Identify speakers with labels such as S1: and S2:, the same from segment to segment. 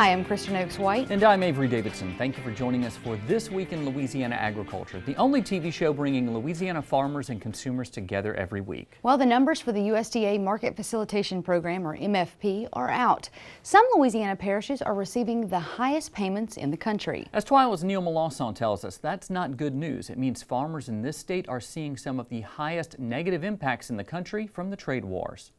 S1: Hi, I'm Kristen Oaks-White.
S2: And I'm Avery Davidson. Thank you for joining us for This Week in Louisiana Agriculture, the only TV show bringing Louisiana farmers and consumers together every week.
S1: Well, the numbers for the USDA Market Facilitation Program, or MFP, are out. Some Louisiana parishes are receiving the highest payments in the country.
S2: As Twila's Neil Melanson tells us, that's not good news. It means farmers in this state are seeing some of the highest negative impacts in the country from the trade wars.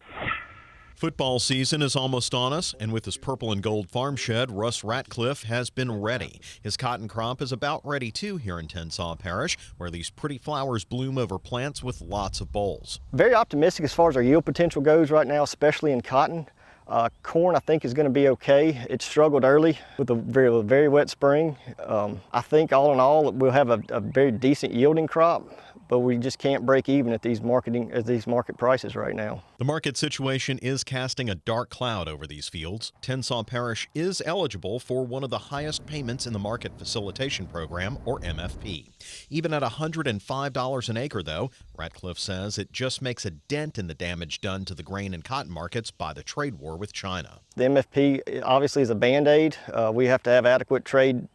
S3: Football season is almost on us, and with his purple and gold farm shed, Russ Ratcliffe has been ready. His cotton crop is about ready too here in Tensaw Parish, where these pretty flowers bloom over plants with lots of bolls.
S4: Very optimistic as far as our yield potential goes right now, especially in cotton. Corn, I think, is going to be okay. It struggled early with a very wet spring. I think all in all, we'll have a very decent yielding crop, but we just can't break even at these market prices right now.
S3: The market situation is casting a dark cloud over these fields. Tensaw Parish is eligible for one of the highest payments in the Market Facilitation Program, or MFP. Even at $105 an acre, though, Ratcliffe says it just makes a dent in the damage done to the grain and cotton markets by the trade war with China.
S4: The MFP obviously is a Band-Aid. We have to have adequate trade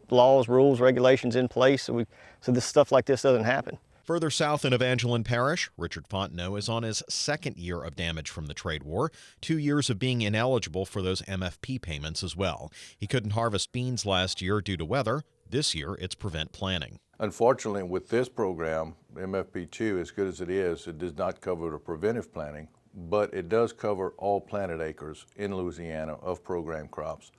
S4: laws, rules, regulations in place so this stuff like this doesn't happen.
S3: Further south in Evangeline Parish, Richard Fontenot is on his second year of damage from the trade war, 2 years of being ineligible for those MFP payments as well. He couldn't harvest beans last year due to weather. This year, it's prevent planting.
S5: Unfortunately, with this program, MFP2, as good as it is, it does not cover the preventive planting, but it does cover all planted acres in Louisiana of program crops.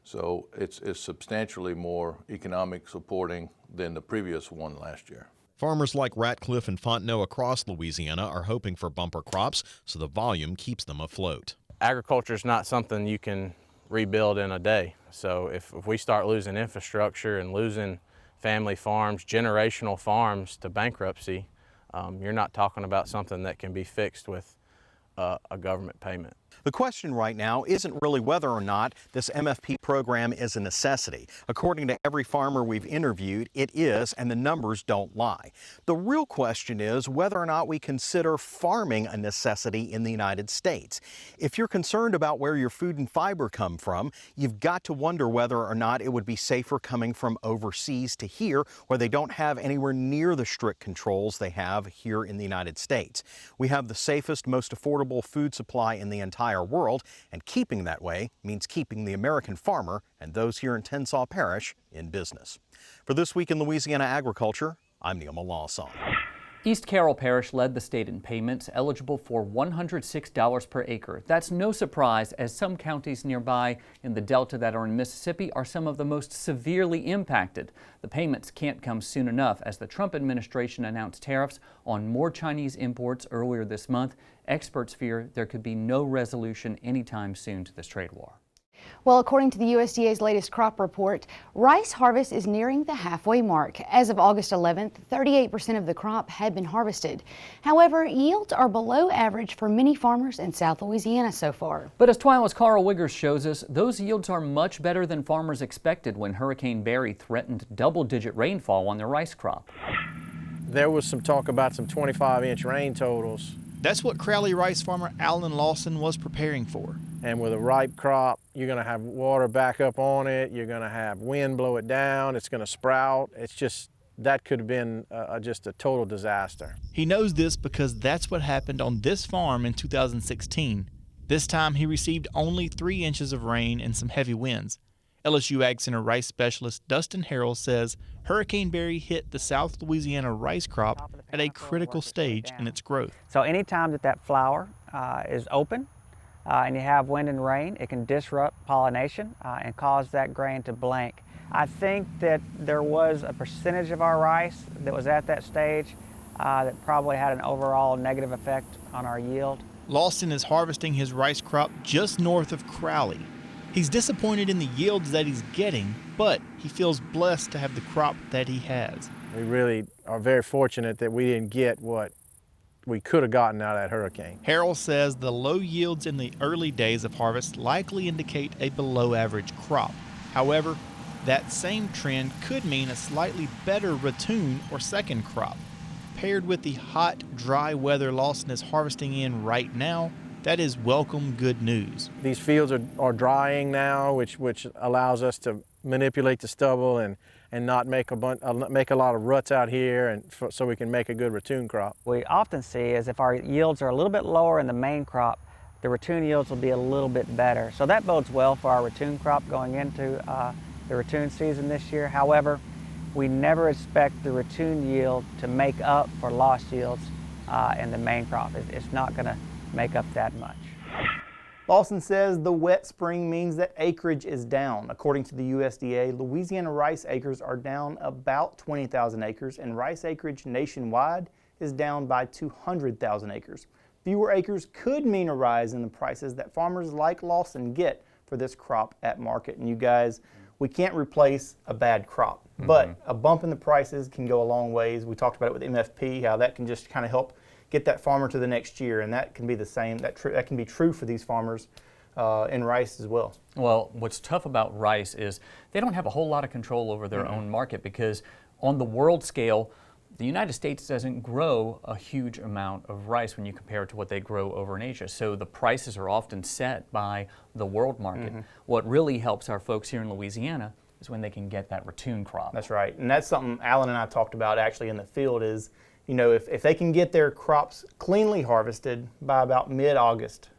S5: So it's substantially more economic supporting than the previous one last year.
S3: Farmers like Ratcliffe and Fontenot across Louisiana are hoping for bumper crops so the volume keeps them afloat.
S6: Agriculture is not something you can rebuild in a day. So if we start losing infrastructure and losing family farms, generational farms to bankruptcy, you're not talking about something that can be fixed with a government payment.
S7: The question right now isn't really whether or not this MFP program is a necessity. According to every farmer we've interviewed, it is, and the numbers don't lie. The real question is whether or not we consider farming a necessity in the United States. If you're concerned about where your food and fiber come from, you've got to wonder whether or not it would be safer coming from overseas to here, where they don't have anywhere near the strict controls they have here in the United States. We have the safest, most affordable food supply in the entire world, and keeping that way means keeping the American farmer and those here in Tensaw Parish in business. For This Week in Louisiana Agriculture, I'm Neil Melanson.
S2: East Carroll Parish led the state in payments, eligible for $106 per acre. That's no surprise, as some counties nearby in the Delta that are in Mississippi are some of the most severely impacted. The payments can't come soon enough, as the Trump administration announced tariffs on more Chinese imports earlier this month. Experts fear there could be no resolution anytime soon to this trade war.
S1: Well, according to the USDA's latest crop report, rice harvest is nearing the halfway mark. As of August 11th, 38% of the crop had been harvested. However, yields are below average for many farmers in South Louisiana so far.
S2: But as Twila's Carl Wiggers shows us, those yields are much better than farmers expected when Hurricane Barry threatened double-digit rainfall on their rice crop.
S8: There was some talk about some 25-inch rain totals.
S9: That's what Crowley rice farmer Alan Lawson was preparing for.
S8: And with a ripe crop, you're going to have water back up on it, you're going to have wind blow it down, it's going to sprout. It's just, that could have been just a total disaster.
S9: He knows this because that's what happened on this farm in 2016. This time he received only 3 inches of rain and some heavy winds. LSU Ag Center rice specialist Dustin Harrell says Hurricane Barry hit the South Louisiana rice crop at a critical stage in its growth.
S10: So anytime that flower is open and you have wind and rain, it can disrupt pollination and cause that grain to blank. I think that there was a percentage of our rice that was at that stage that probably had an overall negative effect on our yield.
S9: Lawson is harvesting his rice crop just north of Crowley. He's disappointed in the yields that he's getting, but he feels blessed to have the crop that he has.
S8: We really are very fortunate that we didn't get what we could have gotten out of that hurricane.
S9: Harrell says the low yields in the early days of harvest likely indicate a below-average crop. However, that same trend could mean a slightly better ratoon or second crop. Paired with the hot, dry weather Lawson is harvesting in right now, That is welcome good news.
S8: These fields are drying now, which allows us to manipulate the stubble and not make a lot of ruts out here, and so we can make a good ratoon crop.
S10: We often see is if our yields are a little bit lower in the main crop, the ratoon yields will be a little bit better. So that bodes well for our ratoon crop going into the ratoon season this year. However, we never expect the ratoon yield to make up for lost yields in the main crop. It's not going to make up that much.
S11: Lawson says the wet spring means that acreage is down. According to the USDA, Louisiana rice acres are down about 20,000 acres, and rice acreage nationwide is down by 200,000 acres. Fewer acres could mean a rise in the prices that farmers like Lawson get for this crop at market. And you guys, we can't replace a bad crop, but a bump in the prices can go a long ways. We talked about it with MFP, how that can just kind of help get that farmer to the next year, and that can be the same. That can be true for these farmers in rice as well.
S2: Well, what's tough about rice is they don't have a whole lot of control over their own market, because on the world scale, the United States doesn't grow a huge amount of rice when you compare it to what they grow over in Asia. So the prices are often set by the world market. What really helps our folks here in Louisiana is when they can get that ratoon crop.
S11: That's right, and that's something Alan and I talked about actually in the field is, you know, if they can get their crops cleanly harvested by about mid-August,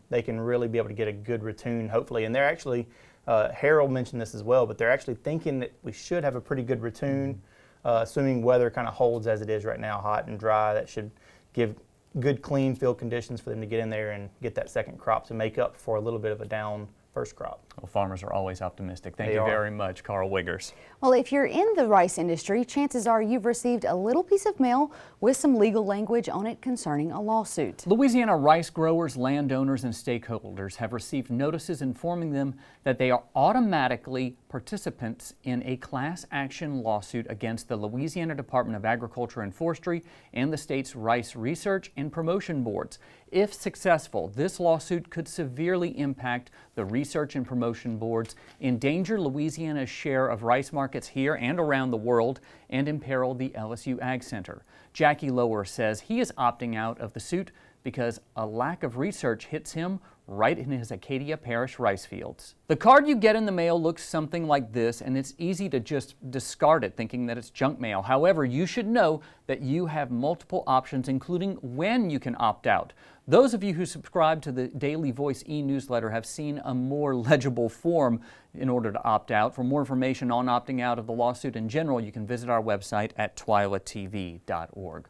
S11: they can really be able to get a good ratoon, hopefully. And they're actually, Harold mentioned this as well, but they're actually thinking that we should have a pretty good ratoon, assuming weather kind of holds as it is right now, hot and dry. That should give good, clean field conditions for them to get in there and get that second crop to make up for a little bit of a down first crop.
S2: Well, farmers are always optimistic. Thank you very much, Carl Wiggers.
S1: Well, if you're in the rice industry, chances are you've received a little piece of mail with some legal language on it concerning a lawsuit.
S2: Louisiana rice growers, landowners, and stakeholders have received notices informing them that they are automatically participants in a class action lawsuit against the Louisiana Department of Agriculture and Forestry and the state's Rice Research and Promotion Boards. If successful, this lawsuit could severely impact the Research and Promotion Boards, endanger Louisiana's share of rice markets here and around the world, and imperil the LSU Ag Center. Jackie Lower says he is opting out of the suit because a lack of research hits him right in his Acadia Parish rice fields. The card you get in the mail looks something like this, and it's easy to just discard it thinking that it's junk mail. However, you should know that you have multiple options, including when you can opt out. Those of you who subscribe to the Daily Voice e-newsletter have seen a more legible form in order to opt out. For more information on opting out of the lawsuit in general, you can visit our website at twilatv.org.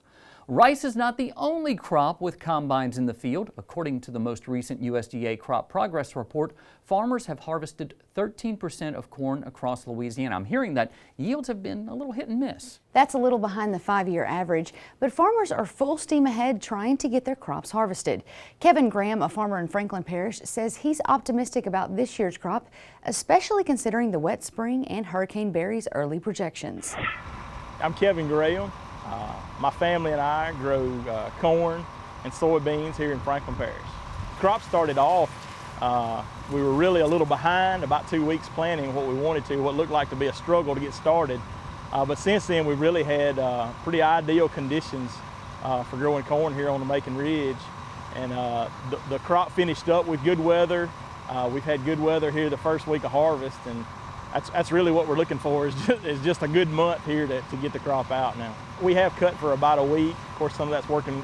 S2: Rice is not the only crop with combines in the field. According to the most recent USDA Crop Progress Report, farmers have harvested 13% of corn across Louisiana. I'm hearing that yields have been a little hit and miss.
S1: That's a little behind the 5-year average, but farmers are full steam ahead trying to get their crops harvested. Kevin Graham, a farmer in Franklin Parish, says he's optimistic about this year's crop, especially considering the wet spring and Hurricane Barry's early projections.
S12: I'm Kevin Graham. My family and I grow corn and soybeans here in Franklin Parish. Crop started off, we were really a little behind, about 2 weeks planting what we wanted to, what looked like to be a struggle to get started. But since then we've really had pretty ideal conditions for growing corn here on the Macon Ridge. And the crop finished up with good weather. We've had good weather here the first week of harvest, and that's really what we're looking for is just a good month here to get the crop out now. We have cut for about a week. Of course, some of that's working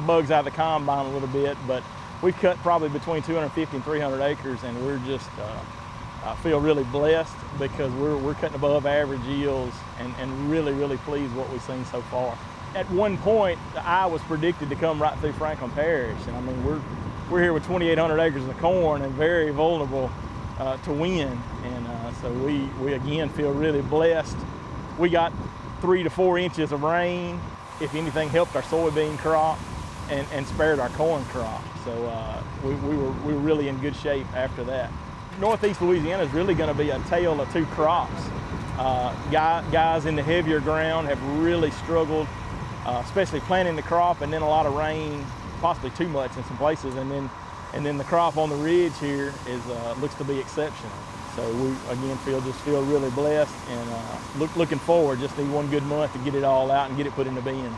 S12: bugs out of the combine a little bit, but we've cut probably between 250 and 300 acres, and we're just I feel really blessed because we're cutting above average yields and really pleased with what we've seen so far. At one point, the eye was predicted to come right through Franklin Parish, and I mean we're here with 2,800 acres of corn and very vulnerable to wind, and so we again feel really blessed. We got 3 to 4 inches of rain. If anything, helped our soybean crop and spared our corn crop. So we were really in good shape after that. Northeast Louisiana is really going to be a tale of two crops. Guys in the heavier ground have really struggled, especially planting the crop, and then a lot of rain, possibly too much in some places, and then the crop on the ridge here looks to be exceptional. So we again feel really blessed, and looking forward. Just need one good month to get it all out and get it put in the bins.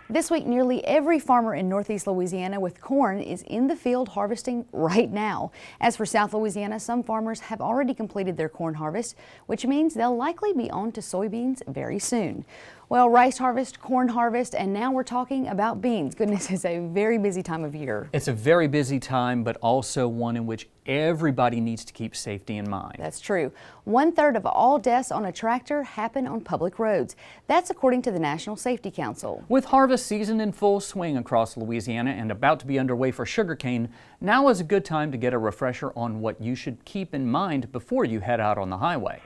S1: This week, nearly every farmer in Northeast Louisiana with corn is in the field harvesting right now. As for South Louisiana, some farmers have already completed their corn harvest, which means they'll likely be on to soybeans very soon. Well, rice harvest, corn harvest, and now we're talking about beans. Goodness, it's a very busy time of year.
S2: It's a very busy time, but also one in which everybody needs to keep safety in mind.
S1: That's true. 1/3 of all deaths on a tractor happen on public roads. That's according to the National Safety Council.
S2: With harvest season in full swing across Louisiana and about to be underway for sugarcane, now is a good time to get a refresher on what you should keep in mind before you head out on the highway.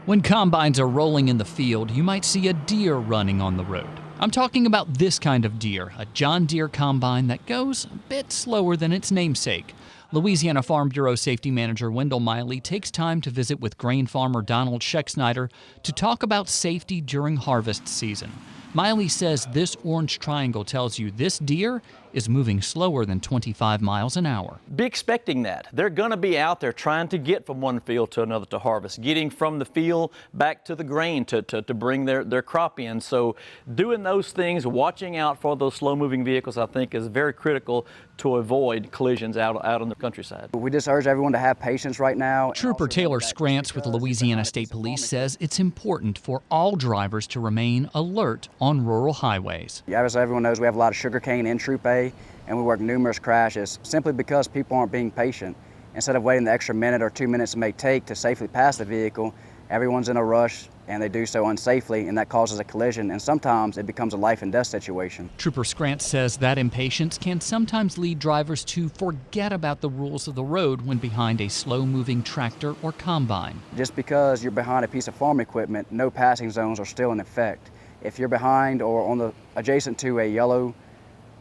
S13: When combines are rolling in the field, you might see a deer running on the road. I'm talking about this kind of deer, a John Deere combine that goes a bit slower than its namesake. Louisiana Farm Bureau Safety Manager Wendell Miley takes time to visit with grain farmer Donald Schecksnyder to talk about safety during harvest season. Miley says this orange triangle tells you this deer is moving slower than 25 miles an hour.
S14: Be expecting that. They're going to be out there trying to get from one field to another to harvest, getting from the field back to the grain to bring their crop in. So doing those things, watching out for those slow-moving vehicles, I think is very critical to avoid collisions out on the countryside.
S15: We just urge everyone to have patience right now.
S13: Trooper Taylor Scrantz with Louisiana State Police says it's important for all drivers to remain alert on rural highways.
S15: As everyone knows, we have a lot of sugarcane in Troop A, and we work numerous crashes simply because people aren't being patient. Instead of waiting the extra minute or 2 minutes it may take to safely pass the vehicle, everyone's in a rush and they do so unsafely, and that causes a collision, and sometimes it becomes a life and death situation.
S13: Trooper Scrantz says that impatience can sometimes lead drivers to forget about the rules of the road when behind a slow-moving tractor or combine.
S15: Just because you're behind a piece of farm equipment, no passing zones are still in effect. If you're behind or on the adjacent to a yellow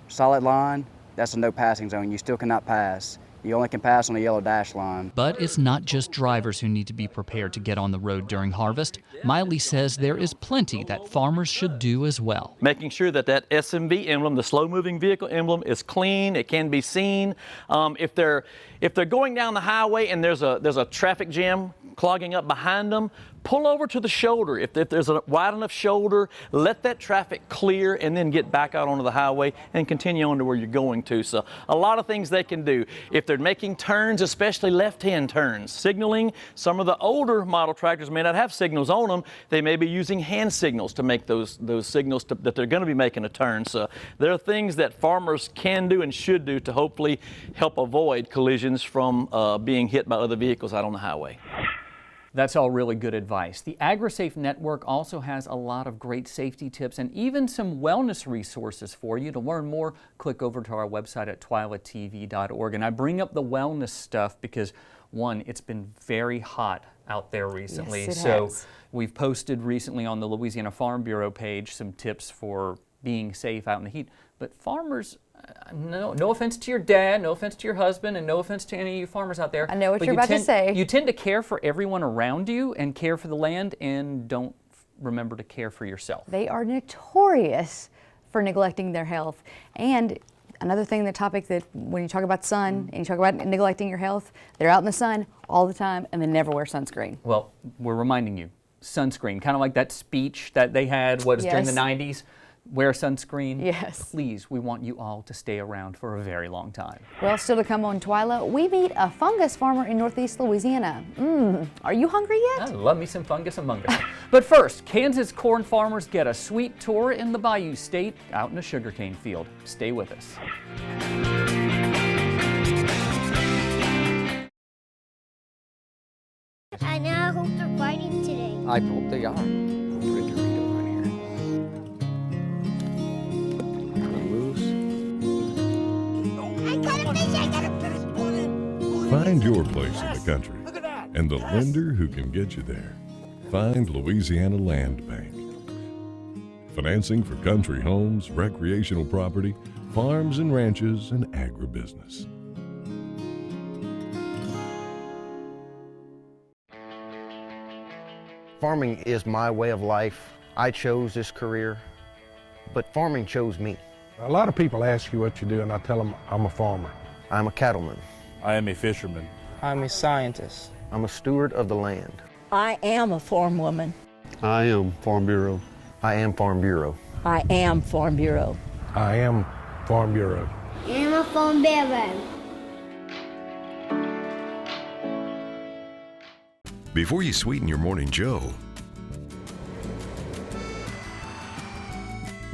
S15: solid line, that's a no passing zone. You still cannot pass. You only can pass on a yellow dash line.
S13: But it's not just drivers who need to be prepared to get on the road during harvest. Miley says there is plenty that farmers should do as well.
S14: Making sure that SMV emblem, the slow-moving vehicle emblem, is clean. It can be seen. If they're going down the highway and there's a traffic jam clogging up behind them, pull over to the shoulder. If there's a wide enough shoulder, let that traffic clear and then get back out onto the highway and continue on to where you're going to. So a lot of things they can do. If they're making turns, especially left-hand turns, signaling, some of the older model tractors may not have signals on them. They may be using hand signals to make those signals that they're going to be making a turn. So there are things that farmers can do and should do to hopefully help avoid collisions from being hit by other vehicles out on the highway.
S2: That's all really good advice. The AgriSafe Network also has a lot of great safety tips and even some wellness resources for you. To learn more, click over to our website at twilatv.org. And I bring up the wellness stuff because, one, it's been very hot out there recently.
S1: Yes, it
S2: so
S1: has.
S2: We've posted recently on the Louisiana Farm Bureau page some tips for being safe out in the heat. But farmers, no offense to your dad, no offense to your husband, and no offense to any of you farmers out there.
S1: I know what you're about to say.
S2: You tend to care for everyone around you and care for the land and don't remember to care for yourself.
S1: They are notorious for neglecting their health. And another thing, the topic that when you talk about sun and you talk about neglecting your health, they're out in the sun all the time and they never wear sunscreen.
S2: Well, we're reminding you, sunscreen, kind of like that speech that they had, during the 90s? Wear sunscreen.
S1: Yes.
S2: Please, we want you all to stay around for a very long time.
S1: Well, still to come on Twila, we meet a fungus farmer in Northeast Louisiana. Are you hungry yet?
S2: I love me some fungus among us. But first, Kansas corn farmers get a sweet tour in the Bayou State out in a sugarcane field. Stay with us.
S16: I now hope they're fighting today.
S17: I hope they are.
S18: Find your place in the country and the lender who can get you there. Find Louisiana Land Bank. Financing for country homes, recreational property, farms and ranches, and agribusiness.
S19: Farming is my way of life. I chose this career, but farming chose me.
S20: A lot of people ask you what you do, and I tell them I'm a farmer.
S19: I'm a cattleman.
S21: I am a fisherman.
S22: I'm a scientist.
S19: I'm a steward of the land.
S23: I am a farm woman.
S24: I am Farm Bureau.
S19: I am Farm Bureau.
S23: I am Farm Bureau.
S20: I am Farm Bureau.
S16: I'm a Farm Bureau.
S18: Before you sweeten your morning joe,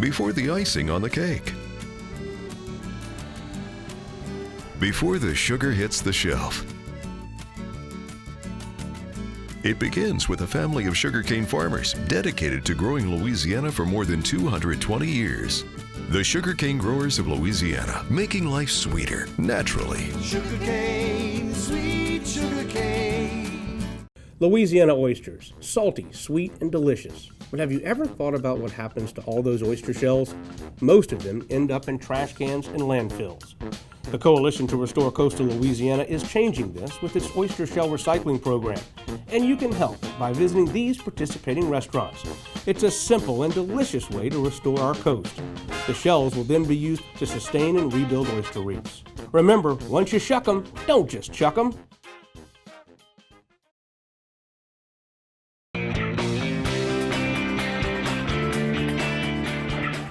S18: before the icing on the cake, before the sugar hits the shelf, it begins with a family of sugarcane farmers dedicated to growing Louisiana for more than 220 years. The Sugarcane Growers of Louisiana, making life sweeter, naturally.
S4: Sugarcane, sweet sugarcane.
S17: Louisiana oysters, salty, sweet, and delicious. But have you ever thought about what happens to all those oyster shells? Most of them end up in trash cans and landfills. The Coalition to Restore Coastal Louisiana is changing this with its oyster shell recycling program. And you can help by visiting these participating restaurants. It's a simple and delicious way to restore our coast. The shells will then be used to sustain and rebuild oyster reefs. Remember, once you shuck them, don't just chuck them.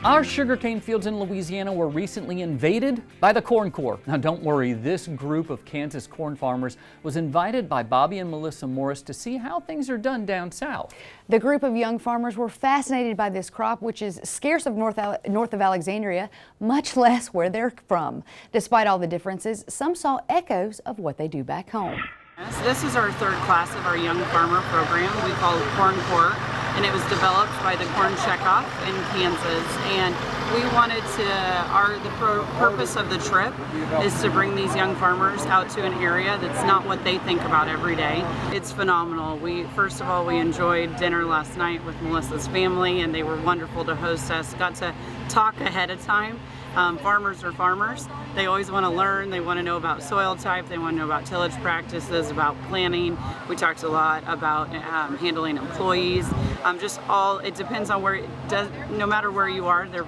S2: Our sugarcane fields in Louisiana were recently invaded by the Corn Corps. Now don't worry, this group of Kansas corn farmers was invited by Bobby and Melissa Morris to see how things are done down south.
S1: The group of young farmers were fascinated by this crop, which is scarce of north of Alexandria, much less where they're from. Despite all the differences, some saw echoes of what they do back home.
S21: This is our third class of our Young Farmer program. We call it Corn Corps, and it was developed by the Corn Checkoff in Kansas. And we wanted to, the purpose of the trip is to bring these young farmers out to an area that's not what they think about every day. It's phenomenal. First of all, we enjoyed dinner last night with Melissa's family, and they were wonderful to host us. Got to talk ahead of time. Farmers are farmers. They always want to learn. They want to know about soil type. They want to know about tillage practices, about planning. We talked a lot about handling employees. It depends on no matter where you are, they're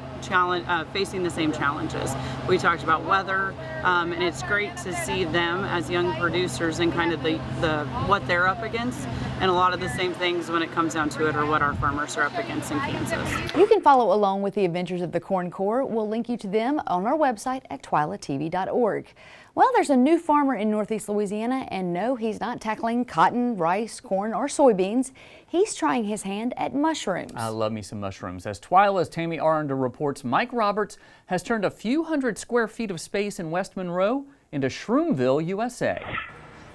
S21: facing the same challenges. We talked about weather, and it's great to see them as young producers and kind of what they're up against. And a lot of the same things when it comes down to it are what our farmers are up against in Kansas.
S1: You can follow along with the adventures of the Corn Corps. We'll link you to them on our website at twilatv.org. Well, there's a new farmer in Northeast Louisiana, and no, he's not tackling cotton, rice, corn, or soybeans. He's trying his hand at mushrooms.
S2: I love me some mushrooms. As Twila's Tammy Arundel reports, Mike Roberts has turned a few hundred square feet of space in West Monroe into Shroomville, USA.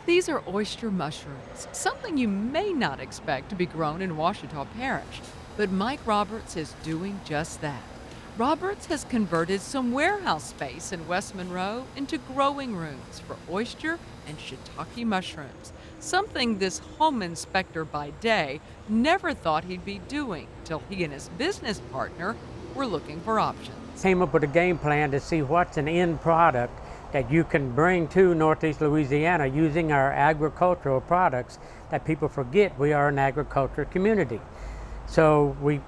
S24: These are oyster mushrooms, something you may not expect to be grown in Ouachita Parish, but Mike Roberts is doing just that. Roberts has converted some warehouse space in West Monroe into growing rooms for oyster and shiitake mushrooms, something this home inspector by day never thought he'd be doing till he and his business partner were looking for options.
S25: Came up with a game plan to see what's an end product that you can bring to Northeast Louisiana using our agricultural products that people forget we are an agricultural community. So we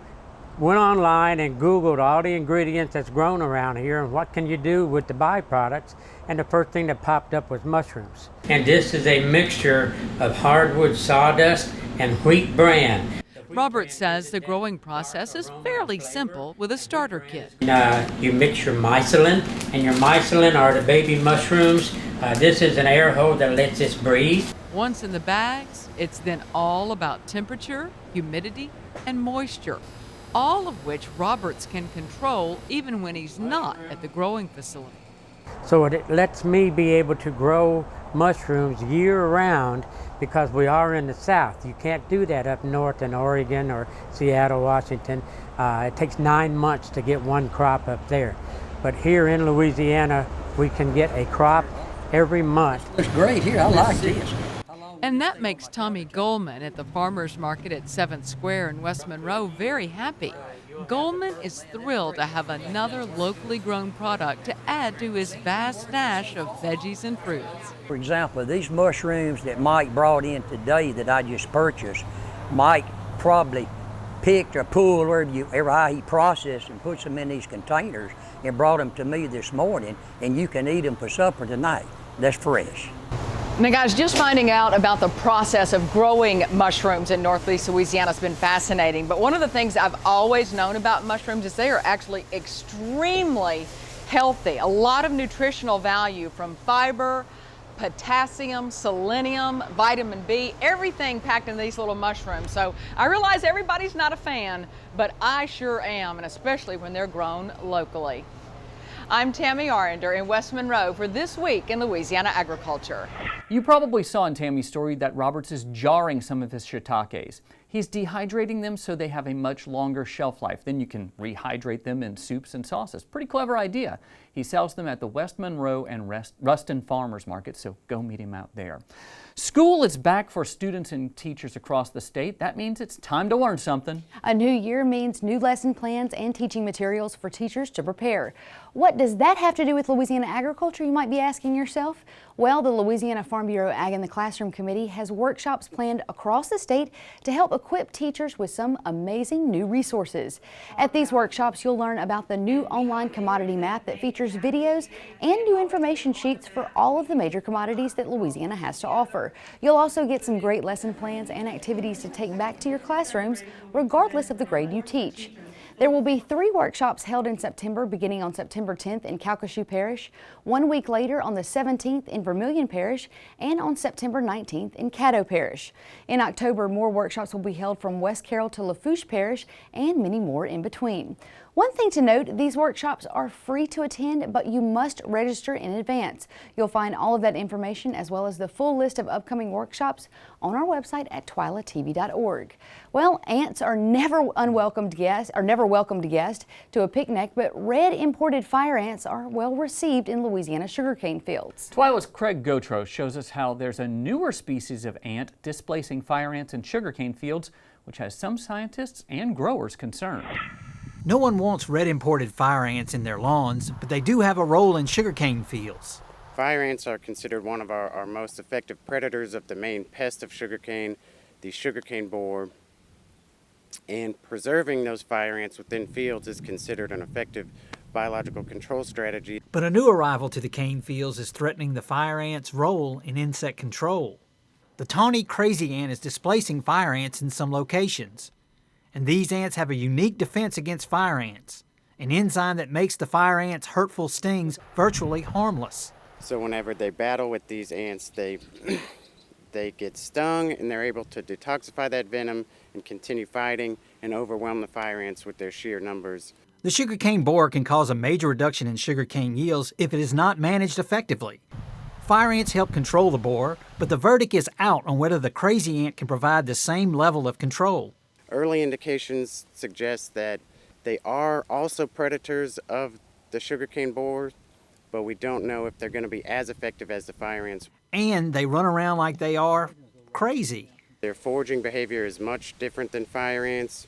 S25: went online and Googled all the ingredients that's grown around here and what can you do with the byproducts, and the first thing that popped up was mushrooms. And this is a mixture of hardwood sawdust and wheat bran.
S24: Roberts says the growing process is fairly simple with a starter kit.
S25: You mix your mycelium, and your mycelium are the baby mushrooms. This is an air hole that lets this breathe.
S24: Once in the bags, it's then all about temperature, humidity, and moisture, all of which Roberts can control even when he's not at the growing facility.
S25: So it lets me be able to grow mushrooms year-round because we are in the South. You can't do that up north in Oregon or Seattle, Washington. It takes 9 months to get one crop up there. But here in Louisiana, we can get a crop every month.
S26: It's great here. I like this.
S24: And that makes Tommy Goldman at the farmers market at 7th Square in West Monroe very happy. Goldman is thrilled to have another locally grown product to add to his vast stash of veggies and fruits.
S26: For example, these mushrooms that Mike brought in today that I just purchased, Mike probably picked or pulled wherever he processed and puts them in these containers and brought them to me this morning, and you can eat them for supper tonight. That's fresh.
S24: Now, guys, just finding out about the process of growing mushrooms in Northeast Louisiana has been fascinating. But one of the things I've always known about mushrooms is they are actually extremely healthy. A lot of nutritional value, from fiber, potassium, selenium, vitamin B, everything packed in these little mushrooms. So I realize everybody's not a fan, but I sure am, and especially when they're grown locally. I'm Tammy Arender in West Monroe for This Week in Louisiana Agriculture.
S2: You probably saw in Tammy's story that Roberts is jarring some of his shiitakes. He's dehydrating them so they have a much longer shelf life. Then you can rehydrate them in soups and sauces. Pretty clever idea. He sells them at the West Monroe and Ruston Farmers Market, so go meet him out there. School is back for students and teachers across the state. That means it's time to learn something.
S1: A new year means new lesson plans and teaching materials for teachers to prepare. What does that have to do with Louisiana agriculture, you might be asking yourself? Well, the Louisiana Farm Bureau Ag in the Classroom Committee has workshops planned across the state to help equip teachers with some amazing new resources. At these workshops, you'll learn about the new online commodity map that features videos and new information sheets for all of the major commodities that Louisiana has to offer. You'll also get some great lesson plans and activities to take back to your classrooms, regardless of the grade you teach. There will be 3 workshops held in September, beginning on September 10th in Calcasieu Parish, 1 week later on the 17th in Vermilion Parish, and on September 19th in Caddo Parish. In October, more workshops will be held from West Carroll to Lafourche Parish and many more in between. One thing to note, these workshops are free to attend, but you must register in advance. You'll find all of that information as well as the full list of upcoming workshops on our website at twilatv.org. Well, ants are never welcome guests to a picnic, but red imported fire ants are well received in Louisiana sugarcane fields.
S2: Twila's Craig Gotro shows us how there's a newer species of ant displacing fire ants in sugarcane fields, which has some scientists and growers concerned.
S3: No one wants red imported fire ants in their lawns, but they do have a role in sugarcane fields.
S5: Fire ants are considered one of our most effective predators of the main pest of sugarcane, the sugarcane borer. And preserving those fire ants within fields is considered an effective biological control strategy.
S3: But a new arrival to the cane fields is threatening the fire ant's role in insect control. The tawny crazy ant is displacing fire ants in some locations. And these ants have a unique defense against fire ants, an enzyme that makes the fire ants' hurtful stings virtually harmless.
S5: So whenever they battle with these ants, they get stung and they're able to detoxify that venom and continue fighting and overwhelm the fire ants with their sheer numbers.
S3: The sugarcane borer can cause a major reduction in sugarcane yields if it is not managed effectively. Fire ants help control the borer, but the verdict is out on whether the crazy ant can provide the same level of control.
S5: Early indications suggest that they are also predators of the sugarcane borer, but we don't know if they're going to be as effective as the fire ants.
S3: And they run around like they are crazy.
S5: Their foraging behavior is much different than fire ants.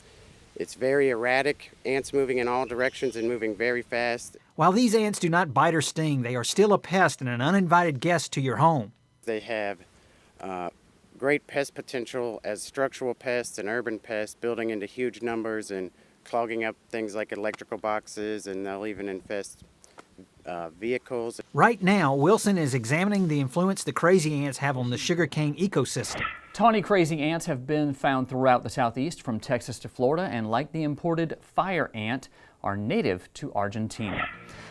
S5: It's very erratic, ants moving in all directions and moving very fast.
S3: While these ants do not bite or sting, they are still a pest and an uninvited guest to your home.
S5: They have great pest potential as structural pests and urban pests, building into huge numbers and clogging up things like electrical boxes, and they'll even infest vehicles.
S3: Right now, Wilson is examining the influence the crazy ants have on the sugarcane ecosystem.
S2: Tawny crazy ants have been found throughout the southeast from Texas to Florida, and like the imported fire ant, are native to Argentina.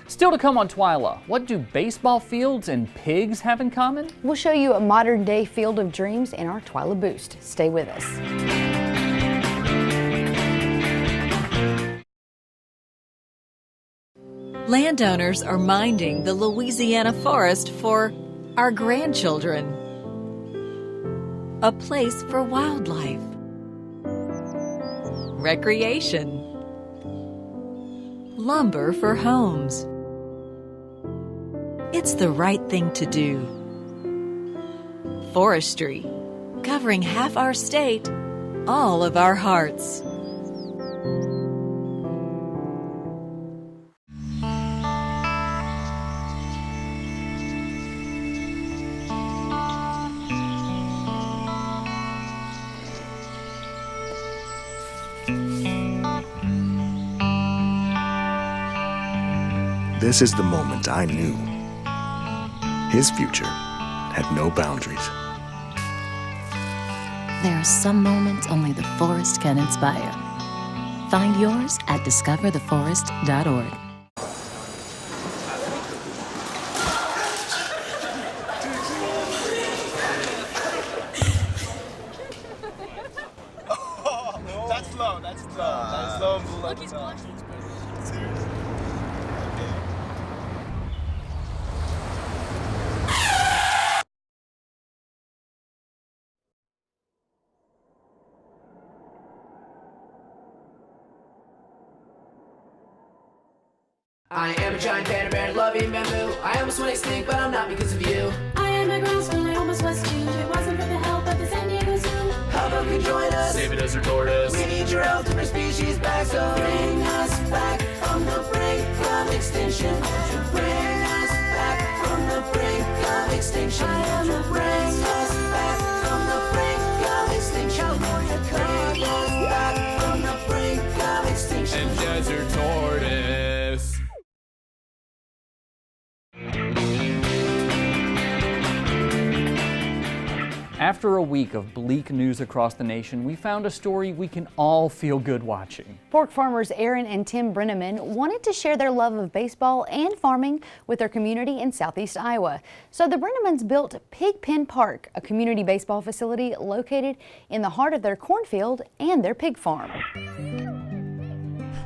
S2: Still to come on Twila, what do baseball fields and pigs have in common?
S1: We'll show you a modern-day field of dreams in our Twila Boost. Stay with us.
S24: Landowners are minding the Louisiana forest for our grandchildren. A place for wildlife, recreation, lumber for homes. It's the right thing to do. Forestry, covering half our state, all of our hearts.
S6: This is the moment I knew. His future had no boundaries.
S7: There are some moments only the forest can inspire. Find yours at discovertheforest.org.
S4: That's low, that's low. That's low and below. Look, he's blushing. Seriously.
S8: I am a giant panda bear, loving bamboo. I almost went extinct, but I'm not because of you.
S9: I am a ground squirrel, I almost was too. If it wasn't for the help of the San Diego Zoo.
S8: How about you join us?
S6: Save a desert tortoise.
S8: We need your help to bring species back, so bring us back from the brink of extinction. Won't you bring us back from the brink of extinction? Won't you bring us back from the brink of extinction? California, bring us back from the brink of extinction.
S6: And desert tortoise.
S2: After a week of bleak news across the nation, we found a story we can all feel good watching.
S1: Pork farmers Aaron and Tim Brenneman wanted to share their love of baseball and farming with their community in southeast Iowa. So the Brennemans built Pig Pen Park, a community baseball facility located in the heart of their cornfield and their pig farm.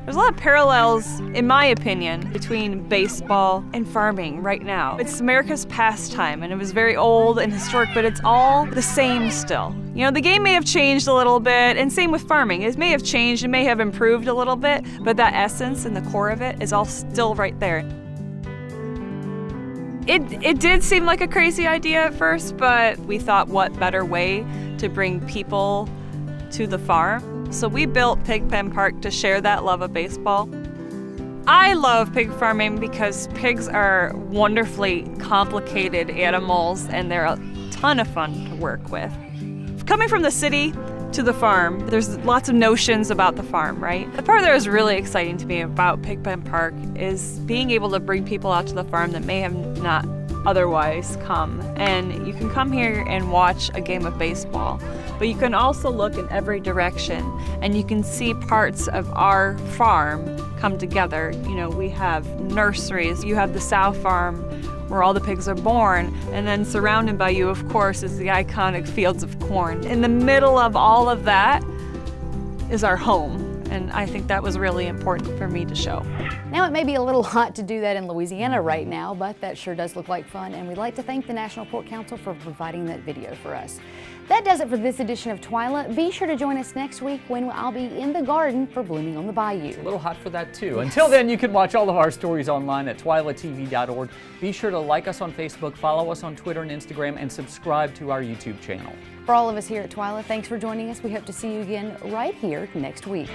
S10: There's a lot of parallels, in my opinion, between baseball and farming right now. It's America's pastime, and it was very old and historic, but it's all the same still. You know, the game may have changed a little bit, and same with farming. It may have changed, it may have improved a little bit, but that essence and the core of it is all still right there. It did seem like a crazy idea at first, but we thought what better way to bring people to the farm. So we built Pig Pen Park to share that love of baseball. I love pig farming because pigs are wonderfully complicated animals and they're a ton of fun to work with. Coming from the city to the farm, there's lots of notions about the farm, right? The part that was really exciting to me about Pig Pen Park is being able to bring people out to the farm that may have not otherwise come. And you can come here and watch a game of baseball, but you can also look in every direction and you can see parts of our farm come together. You know, we have nurseries, you have the sow farm where all the pigs are born, and then surrounded by you, of course, is the iconic fields of corn. In the middle of all of that is our home. And I think that was really important for me to show.
S1: Now, it may be a little hot to do that in Louisiana right now, but that sure does look like fun, and we'd like to thank the National Pork Council for providing that video for us. That does it for this edition of Twila. Be sure to join us next week when I'll be in the garden for Blooming on the Bayou.
S2: It's a little hot for that too. Until then, you can watch all of our stories online at twilatv.org. Be sure to like us on Facebook, follow us on Twitter and Instagram, and subscribe to our YouTube channel.
S1: For all of us here at Twila, thanks for joining us. We hope to see you again right here next week.